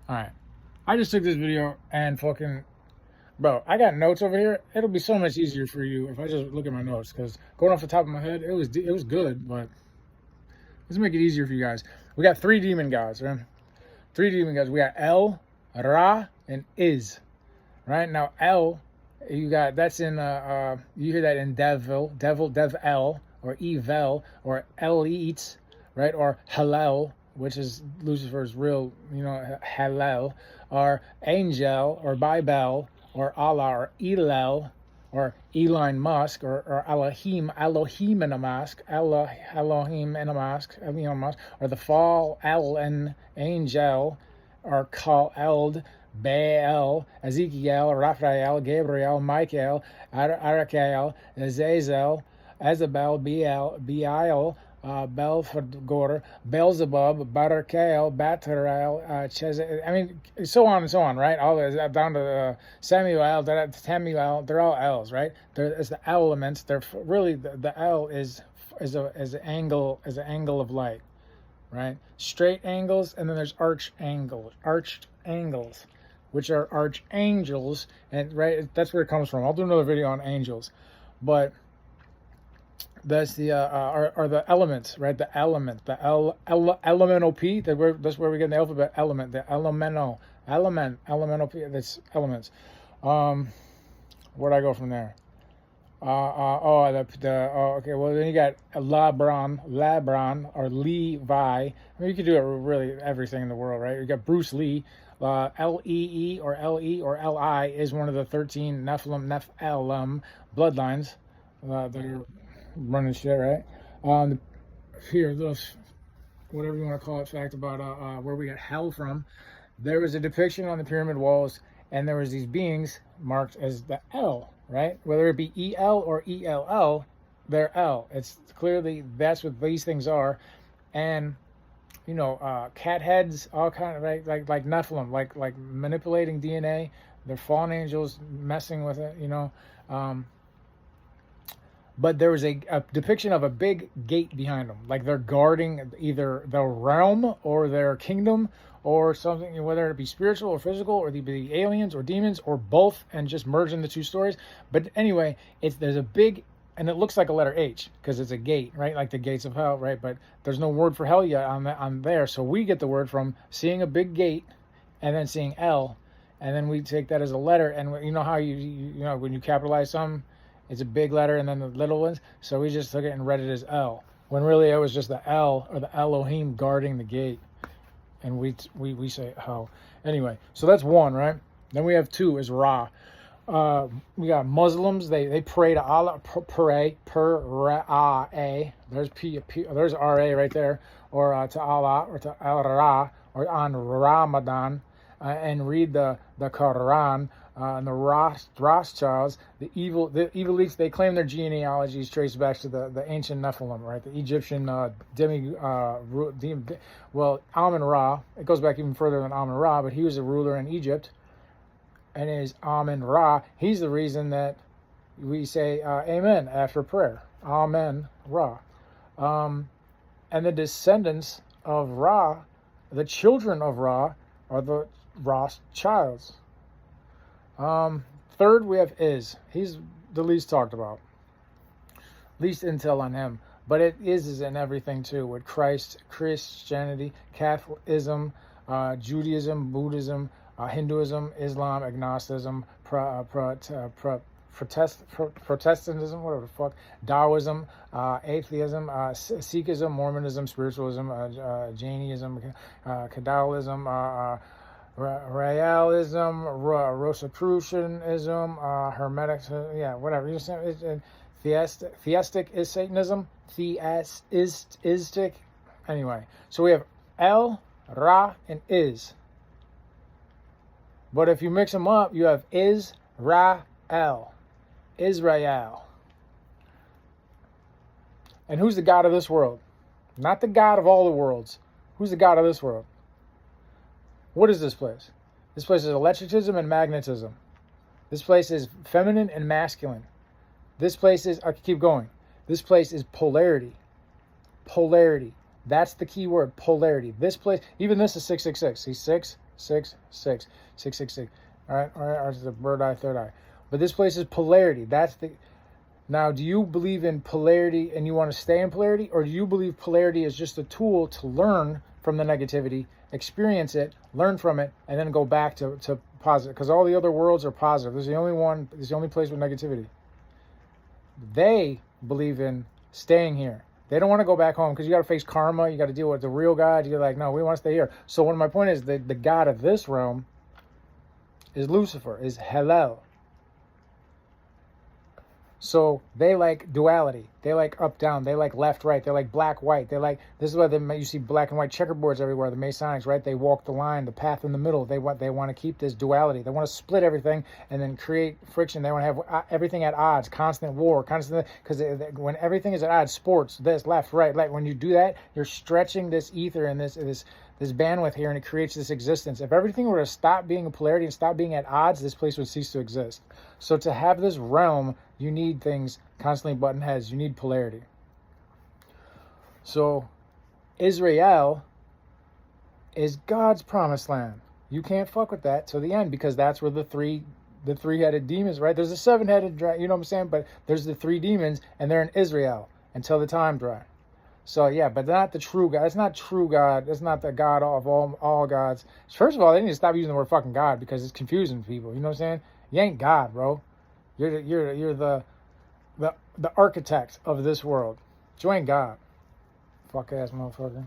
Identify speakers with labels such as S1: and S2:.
S1: Alright. I just took this video and fucking... Bro, I got notes over here. It'll be so much easier for you if I just look at my notes. Because going off the top of my head, it was good, but... Let's make it easier for you guys. We got 3 demon gods, right? 3 demon gods. We got El, Ra, and Iz. Right? Now, El, you got... That's in... you hear that in devEL, or evEL, or Elite, right? Or haylEL, which is Lucifer's real, haylEL, or angel, or bELial, or Allah, or ELel, or ELon-in Mask, or ELohim in a Mask, ELohim in a Mask, or the fall-en angel, or called baEL, ezekiEL, raphaEL, gabriEL, michael, arakiEL, azazEL, azbeEL, bELial, bELphegor, bELzebub, baraqiEL, batariEL, chazaqiEL. I mean, so on and so on, right? All down to samaEL, tamiEL. They're all L's, right? It's the elements. They're really the L is an angle of light, right? Straight angles, and then there's arched angles, which are archangels, and right, that's where it comes from. I'll do another video on angels, but that's the are the elements, right? The element, the elemental P. That's where we get the alphabet element. The elemental P. That's elements. Where'd I go from there? Okay. Well, then you got Labron, or Levi. I mean, you could do it really everything in the world, right? You got Bruce Lee. Lee or Le or Li is one of the 13 Nephilim bloodlines that are running shit, right? Here, those, whatever you want to call it, fact about where we got hell from. There was a depiction on the pyramid walls, and there was these beings marked as the L, right? Whether it be EL or ELL, they're L. It's clearly that's what these things are, and cat heads, all kind of like Nephilim, like manipulating DNA. They're fallen angels messing with it, But there was a depiction of a big gate behind them, like they're guarding either their realm or their kingdom or something, whether it be spiritual or physical, or they be aliens or demons or both, and just merging the two stories. But anyway, there's a big, and it looks like a letter H because it's a gate, right? Like the gates of hell, right? But there's no word for hell yet on there, so we get the word from seeing a big gate and then seeing L, and then we take that as a letter. And you know how you when you capitalize something, it's a big letter and then the little ones. So we just took it and read it as L, when really it was just the L, or the Elohim, guarding the gate. And we say how. Anyway, so that's 1, right? Then we have 2 is Ra. We got Muslims. They pray to Allah. Pray. There's R-A right there. Or to Allah, or to Al-Ra, or on Ramadan. And read the Quran. And the Rothschilds, the evil elites, they claim their genealogies trace back to the ancient Nephilim, right? The Egyptian Amun-Ra. It goes back even further than Amun-Ra, but he was a ruler in Egypt, and it is Amun-Ra. He's the reason that we say Amen after prayer. Amen-Ra. And the descendants of Ra, the children of Ra, are the Rothschilds. Third, we have Iz. He's the least talked about. Least intel on him. But it is in everything too, with Christianity, Catholicism, Judaism, Buddhism, Hinduism, Islam, agnosticism, Protestantism, whatever the fuck, Taoism, atheism, Sikhism, Mormonism, spiritualism, Jainism, Kabbalism, realism, Rosicrucianism, Hermetic, whatever. You say theistic is Satanism, theistic. Anyway, so we have El, Ra, and Iz. But if you mix them up, you have Israel. Israel. And who's the God of this world? Not the God of all the worlds. Who's the God of this world? What is this place? This place is electricism and magnetism. This place is feminine and masculine. This place is, I can keep going. This place is polarity. Polarity. That's the key word, polarity. This place, even this is 666. See, 6, 6, 6, 6, 6, 6. All right, it's the bird eye, third eye. But this place is polarity. That's the. Now, do you believe in polarity and you want to stay in polarity, or do you believe polarity is just a tool to learn from the negativity, experience it, learn from it, and then go back to positive? Because all the other worlds are positive. This is the only one. This is the only place with negativity. They believe in staying here. They don't want to go back home because you got to face karma. You got to deal with the real God. You're like, no, we want to stay here. So one of my point is that the God of this realm is Lucifer, is haylEL. So they like duality. They like up, down. They like left, right. They like black, white. They like, this is why you see black and white checkerboards everywhere, the Masonics, right? They walk the line, the path in the middle. They want to keep this duality. They want to split everything and then create friction. They want to have everything at odds, constant war, constant, because when everything is at odds, sports, this, left, right, left. When you do that, you're stretching this ether and this bandwidth here, and it creates this existence. If everything were to stop being a polarity and stop being at odds, this place would cease to exist. So to have this realm, you need things constantly button heads. You need polarity. So Israel is God's promised land. You can't fuck with that till the end, because that's where the three-headed demons, right? There's a seven-headed dragon, you know what I'm saying? But there's the three demons, and they're in Israel until the time's right. So yeah, but they're not the true God. It's not true God. It's not the God of all gods. First of all, they need to stop using the word fucking God, because it's confusing people. You know what I'm saying? You ain't God, bro. You're the architect of this world. But you ain't God. Fuck ass motherfucker.